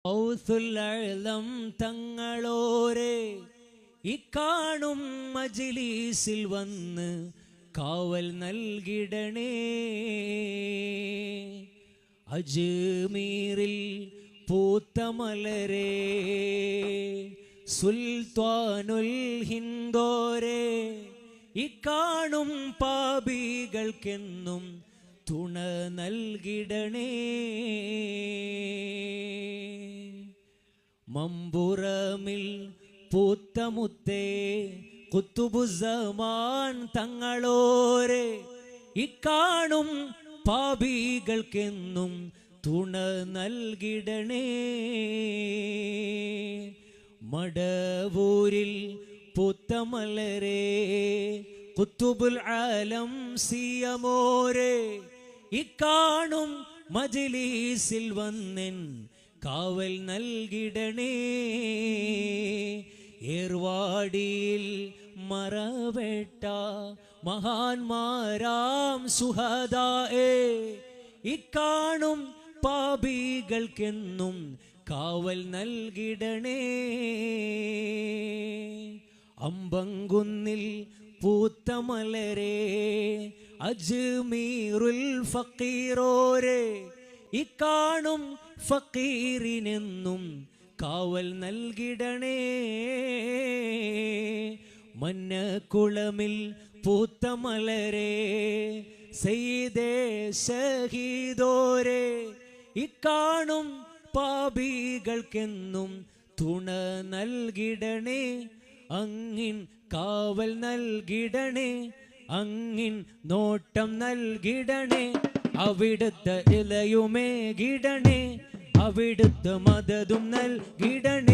ഔസുൽ തങ്ങളോരെ ഇക്കാണും മജ്‌ലിസിൽ വന്ന് കാവൽ നൽകിടണേ. അജ്മീറിൽ പൂത്ത മലരേ സുൽത്താനുൽ ഹിന്ദോരേ ഇക്കാണും പാപികൾക്കെന്നും തുണ നൽകിടണേ. മമ്പുറമിൽ പൂത്തമുത്തേ ഖുതുബുസ്സമാൻ തങ്ങളോരെ ഇക്കാണും പാപികൾക്കെന്നും തുണ നൽകിടണേ. മടവൂരിൽ പൂത്തമലരേ ഖുതുബുൽ ആലം സിയമോരെ ഇക്കാണും മജ്‌ലിസിൽ വന്നെൻ കാവൽ നൽകിടണേ. ഏർവാടിയിൽ മറവേട്ട മഹാന്മാരാം സുഹദായേ ഇക്കാണും പാപികൾക്കെന്നും കാവൽ നൽകിടണേ. അമ്പങ്കുന്നിൽ പൂത്ത മലരേ അജ്മീറുൽ ഫഖീറോരെ ഇക്കാണും ഫഖീറിനെന്നും കാവൽ നൽകിടണേ. മന്നക്കുളമിൽ പൂത്ത മലരേ സയ്യിദേ ശഹീദോരെ ഇക്കാണും പാപികൾക്കെന്നും തുണ നൽകിടണേ. അങ്ങിൻ കാവൽ നൽകിടണേ, അങ്ങിൻ നോട്ടം നൽകിടണേ. അവിടുത്തെ ഇലയുമേകിടണേ, അവിടുത്തെ മദതും നൽകിടണേ.